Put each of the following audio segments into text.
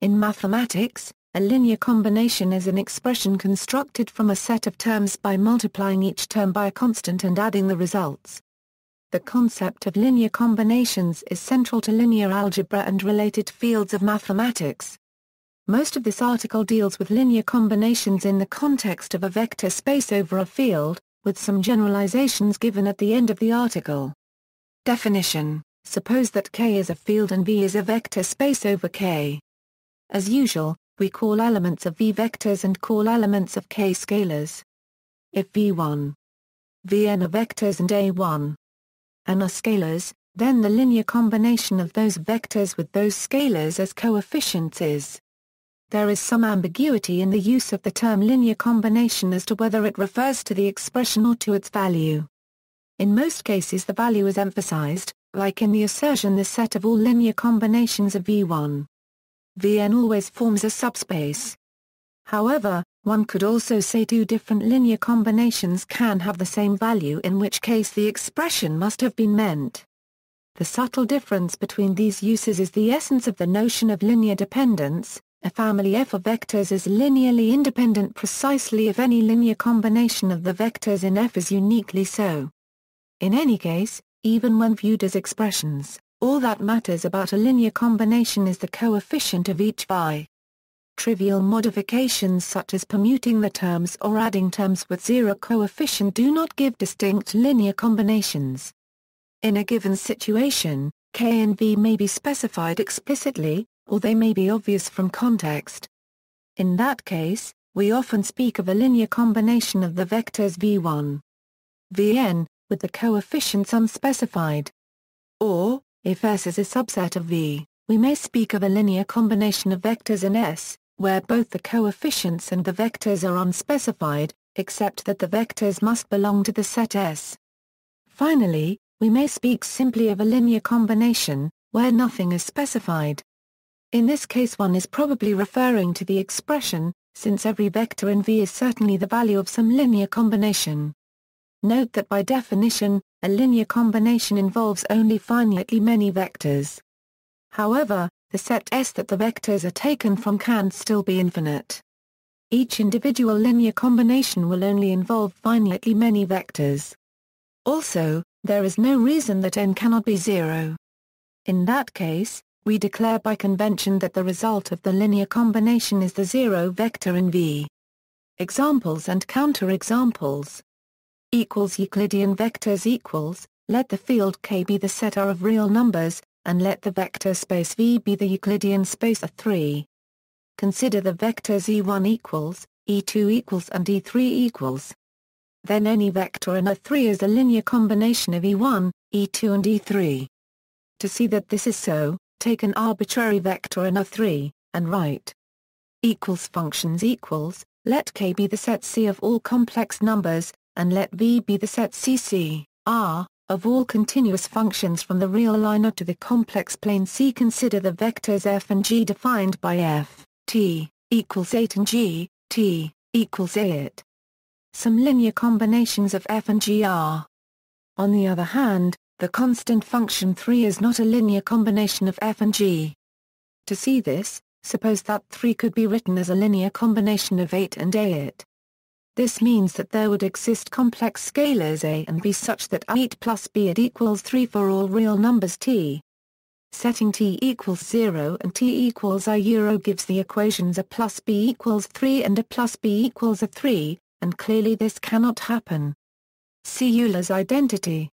In mathematics, a linear combination is an expression constructed from a set of terms by multiplying each term by a constant and adding the results. The concept of linear combinations is central to linear algebra and related fields of mathematics. Most of this article deals with linear combinations in the context of a vector space over a field, with some generalizations given at the end of the article. Definition: suppose that K is a field and V is a vector space over K. As usual, we call elements of V vectors and call elements of K scalars. If V1, Vn are vectors and A1, n are scalars, then the linear combination of those vectors with those scalars as coefficients is. There is some ambiguity in the use of the term linear combination as to whether it refers to the expression or to its value. In most cases the value is emphasized, like in the assertion the set of all linear combinations of V1, Vn always forms a subspace. However, one could also say two different linear combinations can have the same value, in which case the expression must have been meant. The subtle difference between these uses is the essence of the notion of linear dependence. A family F of vectors is linearly independent precisely if any linear combination of the vectors in F is uniquely so. In any case, even when viewed as expressions, all that matters about a linear combination is the coefficient of each phi. Trivial modifications such as permuting the terms or adding terms with zero coefficient do not give distinct linear combinations. In a given situation, K and V may be specified explicitly, or they may be obvious from context. In that case, we often speak of a linear combination of the vectors V1, Vn, with the coefficients unspecified. Or, if S is a subset of V, we may speak of a linear combination of vectors in S, where both the coefficients and the vectors are unspecified, except that the vectors must belong to the set S. Finally, we may speak simply of a linear combination, where nothing is specified. In this case one is probably referring to the expression, since every vector in V is certainly the value of some linear combination. Note that by definition, a linear combination involves only finitely many vectors. However, the set S that the vectors are taken from can still be infinite. Each individual linear combination will only involve finitely many vectors. Also, there is no reason that n cannot be zero. In that case, we declare by convention that the result of the linear combination is the zero vector in V. Examples and counterexamples. Euclidean vectors equals, let the field K be the set R of real numbers, and let the vector space V be the Euclidean space R3. Consider the vectors E1 equals, E2 equals and E3 equals. Then any vector in R3 is a linear combination of E1, E2 and E3. To see that this is so, take an arbitrary vector in R3, and write equals functions equals, let K be the set C of all complex numbers, and let V be the set CC, R, of all continuous functions from the real line R to the complex plane C. Consider the vectors F and G defined by F, T, equals 8 and G, T, equals 8. Some linear combinations of F and G are. On the other hand, the constant function 3 is not a linear combination of F and G. To see this, suppose that 3 could be written as a linear combination of 8 and 8. This means that there would exist complex scalars A and B such that 8 plus B equals 3 for all real numbers T. Setting T equals 0 and T equals I gives the equations A plus B equals 3 and A plus B equals A3, and clearly this cannot happen. See Euler's identity.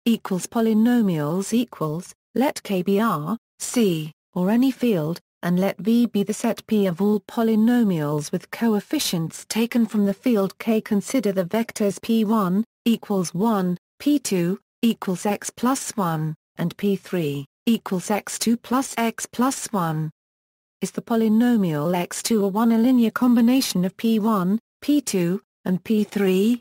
Equals polynomials equals, let K be R, C, or any field, and let V be the set P of all polynomials with coefficients taken from the field K. Consider the vectors P1, equals 1, P2, equals x plus 1, and P3, equals x2 plus x plus 1. Is the polynomial x2 or 1 a linear combination of P1, P2, and P3?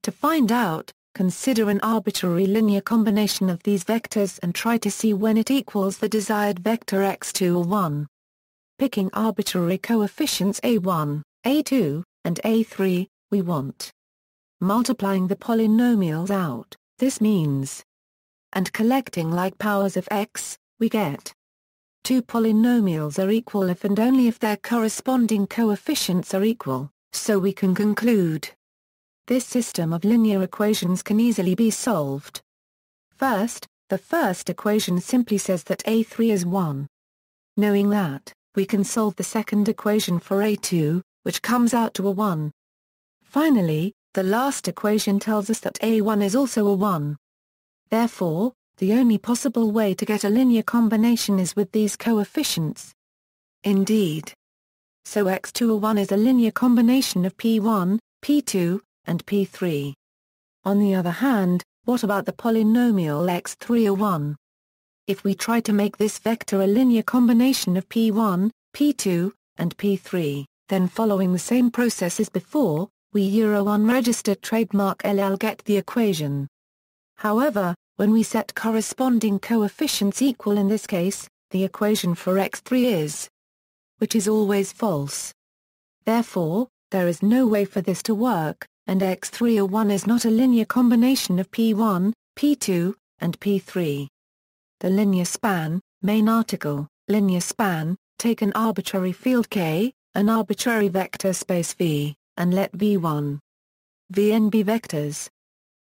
To find out, consider an arbitrary linear combination of these vectors and try to see when it equals the desired vector x2 or 1. Picking arbitrary coefficients a1, a2, and a3, we want. Multiplying the polynomials out, this means. And collecting like powers of x, we get. two polynomials are equal if and only if their corresponding coefficients are equal, so we can conclude. This system of linear equations can easily be solved. First, the first equation simply says that A3 is 1. Knowing that, we can solve the second equation for A2, which comes out to a 1. Finally, the last equation tells us that A1 is also a 1. Therefore, the only possible way to get a linear combination is with these coefficients. Indeed. So x2 is a linear combination of P1, P2, and P3. On the other hand, what about the polynomial x3 If we try to make this vector a linear combination of P1, P2, and P3, then following the same process as before, we unregister trademark LL get the equation. However, when we set corresponding coefficients equal in this case, the equation for x3 is, which is always false. Therefore, there is no way for this to work, and x3 is not a linear combination of P1, P2, and P3. The linear span, main article, linear span, take an arbitrary field K, an arbitrary vector space V, and let V1, Vn be vectors.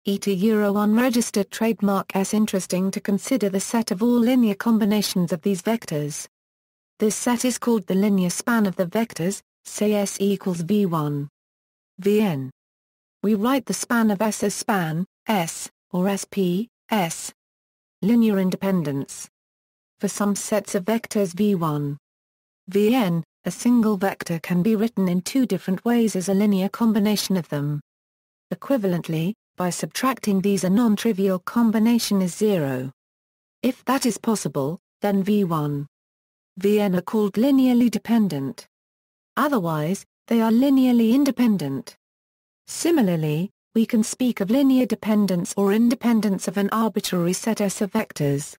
Unregistered trademark S. Interesting to consider the set of all linear combinations of these vectors. This set is called the linear span of the vectors, say S equals V1, Vn. We write the span of S as span, S, or SP, S. Linear independence. For some sets of vectors V1, Vn, a single vector can be written in two different ways as a linear combination of them. Equivalently, by subtracting these a non-trivial combination is 0. If that is possible, then V1, Vn are called linearly dependent. Otherwise, they are linearly independent. Similarly, we can speak of linear dependence or independence of an arbitrary set S of vectors.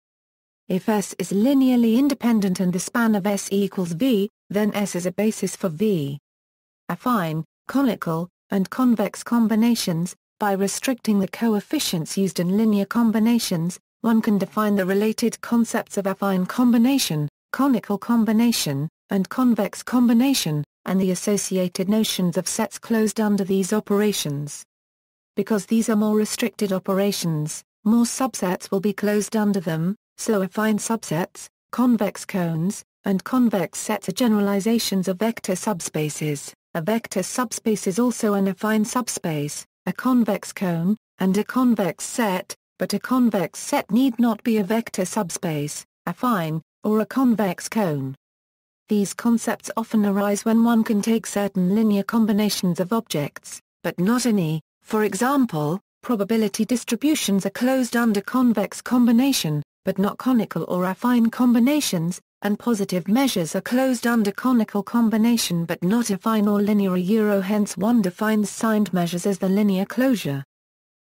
If S is linearly independent and the span of S equals V, then S is a basis for V. Affine, conical, and convex combinations. By restricting the coefficients used in linear combinations, one can define the related concepts of affine combination, conical combination, and convex combination, and the associated notions of sets closed under these operations. Because these are more restricted operations, more subsets will be closed under them, so affine subsets, convex cones, and convex sets are generalizations of vector subspaces. A vector subspace is also an affine subspace, a convex cone, and a convex set, but a convex set need not be a vector subspace, affine, or a convex cone. These concepts often arise when one can take certain linear combinations of objects, but not any. For example, probability distributions are closed under convex combination, but not conical or affine combinations, and positive measures are closed under conical combination but not affine or linear. Hence one defines signed measures as the linear closure.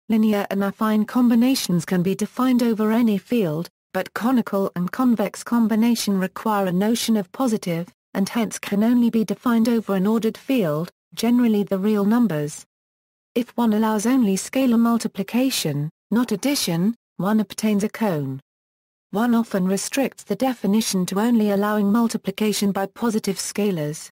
Linear and affine combinations can be defined over any field, but conical and convex combination require a notion of positive, and hence can only be defined over an ordered field, generally the real numbers. If one allows only scalar multiplication, not addition, one obtains a cone. One often restricts the definition to only allowing multiplication by positive scalars.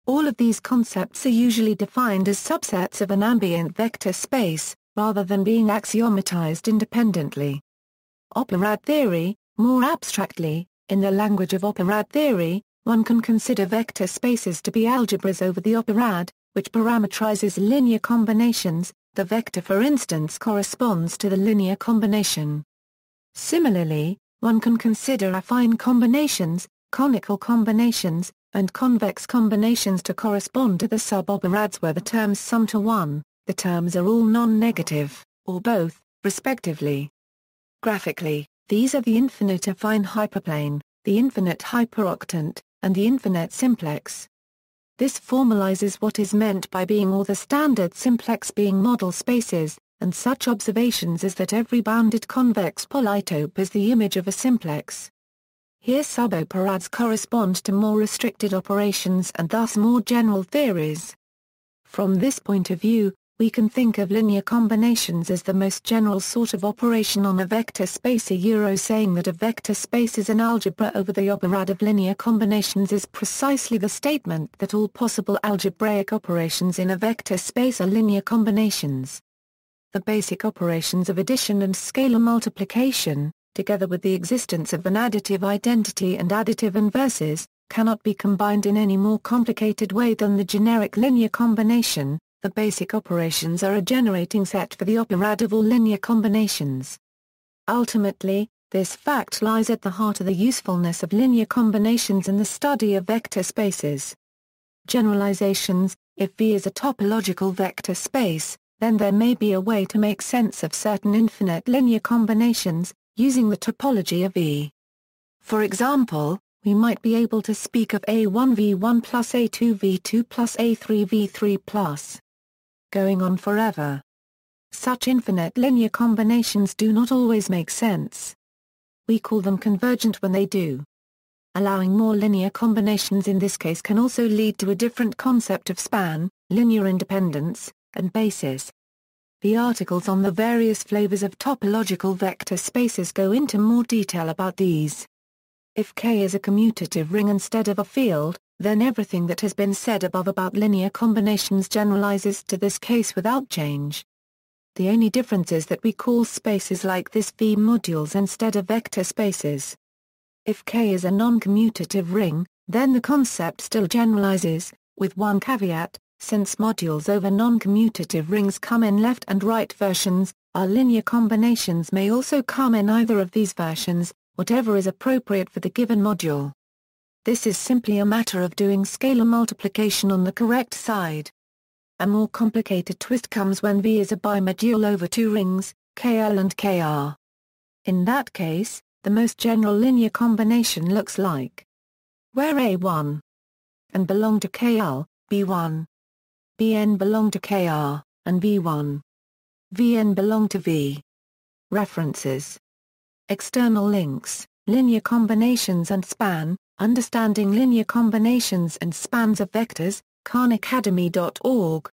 All of these concepts are usually defined as subsets of an ambient vector space, rather than being axiomatized independently. Operad theory, more abstractly, in the language of operad theory, one can consider vector spaces to be algebras over the operad, which parametrizes linear combinations. The vector, for instance, corresponds to the linear combination. Similarly, one can consider affine combinations, conical combinations, and convex combinations to correspond to the sub-operads where the terms sum to 1, the terms are all non-negative, or both, respectively. Graphically, these are the infinite affine hyperplane, the infinite hyperoctant, and the infinite simplex. This formalizes what is meant by being or the standard simplex being model spaces, and such observations as that every bounded convex polytope is the image of a simplex. Here suboperads correspond to more restricted operations and thus more general theories. From this point of view, We can think of linear combinations as the most general sort of operation on a vector space. Saying that a vector space is an algebra over the operad of linear combinations is precisely the statement that all possible algebraic operations in a vector space are linear combinations. The basic operations of addition and scalar multiplication, together with the existence of an additive identity and additive inverses, cannot be combined in any more complicated way than the generic linear combination. The basic operations are a generating set for the operad of all linear combinations. Ultimately, this fact lies at the heart of the usefulness of linear combinations in the study of vector spaces. Generalizations: if V is a topological vector space, then there may be a way to make sense of certain infinite linear combinations, using the topology of V. For example, we might be able to speak of A1V1 plus A2V2 plus A3V3 plus going on forever. Such infinite linear combinations do not always make sense. We call them convergent when they do. Allowing more linear combinations in this case can also lead to a different concept of span, linear independence, and basis. The articles on the various flavors of topological vector spaces go into more detail about these. If K is a commutative ring instead of a field, then everything that has been said above about linear combinations generalizes to this case without change. The only difference is that we call spaces like this V modules instead of vector spaces. If K is a non-commutative ring, then the concept still generalizes, with one caveat: since modules over non-commutative rings come in left and right versions, our linear combinations may also come in either of these versions, whatever is appropriate for the given module. This is simply a matter of doing scalar multiplication on the correct side. A more complicated twist comes when V is a bimodule over two rings, KL and KR. In that case, the most general linear combination looks like where A1 and belong to KL, B1, Bn belong to KR, and V1, Vn belong to V. References: external links, linear combinations and span, Understanding Linear Combinations and Spans of Vectors, khanacademy.org.